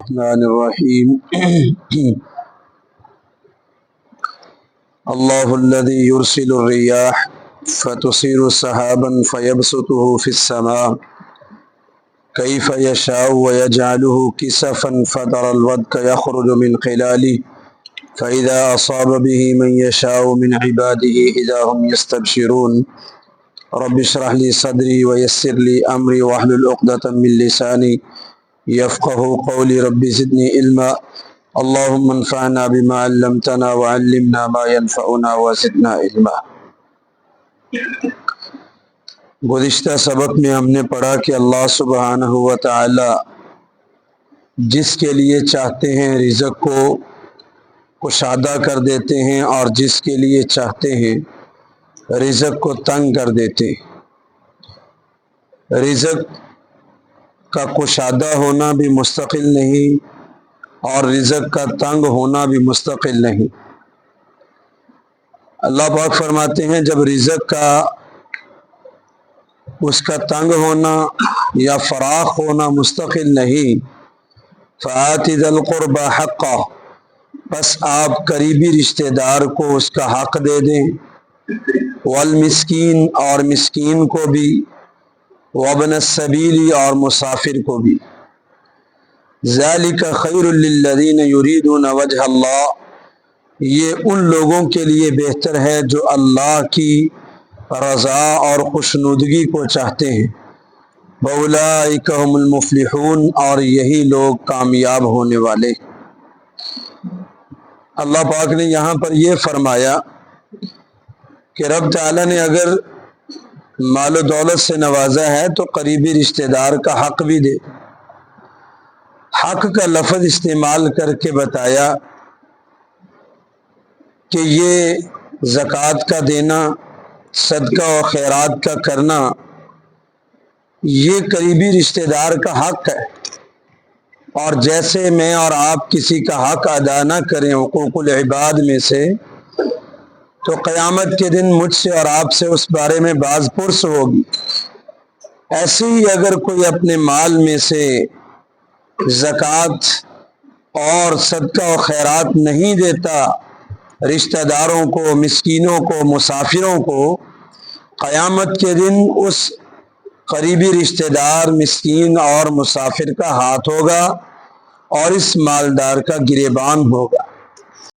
الرحمن الرحيم الله الذي يرسل الرياح فتصير سحابا فيبسطه في السماء كيف يشاء ويجعله كسفا فترى الودق يخرج من خلاله فإذا أصاب به من يشاء من عباده إذا هم يستبشرون رب اشرح لي صدري ويسر لي أمري واحلل عقدة من لساني يفقه قولي رب زدني علما اللهم انفعنا بما علمتنا وعلمنا ما ينفعنا وزدنا علما۔ گزشتہ سبق میں ہم نے پڑھا کہ اللہ سبحانہ و تعالی جس کے لیے چاہتے ہیں رزق کو کشادہ کر دیتے ہیں اور جس کے لیے چاہتے ہیں رزق کو تنگ کر دیتے ہیں۔ رزق کا کشادہ ہونا بھی مستقل نہیں اور رزق کا تنگ ہونا بھی مستقل نہیں۔ اللہ پاک فرماتے ہیں جب رزق کا اس کا تنگ ہونا یا فراخ ہونا مستقل نہیں، فآت ذی القربى حقہ، بس آپ قریبی رشتہ دار کو اس کا حق دے دیں، والمسکین اور مسکین کو بھی، وابن السبیل اور مسافر کو بھی۔ ذالک خیر للذین یریدون وجہ اللہ، یہ ان لوگوں کے لیے بہتر ہے جو اللہ کی رضا اور خوشنودگی کو چاہتے ہیں۔ وَأُولَٰئِکَ هُمُ الْمُفْلِحُونَ، اور یہی لوگ کامیاب ہونے والے۔ اللہ پاک نے یہاں پر یہ فرمایا کہ رب تعالیٰ نے اگر مال و دولت سے نوازا ہے تو قریبی رشتہ دار کا حق بھی دے۔ حق کا لفظ استعمال کر کے بتایا کہ یہ زکوٰۃ کا دینا، صدقہ و خیرات کا کرنا، یہ قریبی رشتہ دار کا حق ہے، اور جیسے میں اور آپ کسی کا حق ادا نہ کریں حقوق العباد میں سے، تو قیامت کے دن مجھ سے اور آپ سے اس بارے میں باز پرس ہوگی۔ ایسے ہی اگر کوئی اپنے مال میں سے زکوٰۃ اور صدقہ و خیرات نہیں دیتا رشتہ داروں کو، مسکینوں کو، مسافروں کو، قیامت کے دن اس قریبی رشتہ دار، مسکین اور مسافر کا ہاتھ ہوگا اور اس مالدار کا گریبان ہوگا۔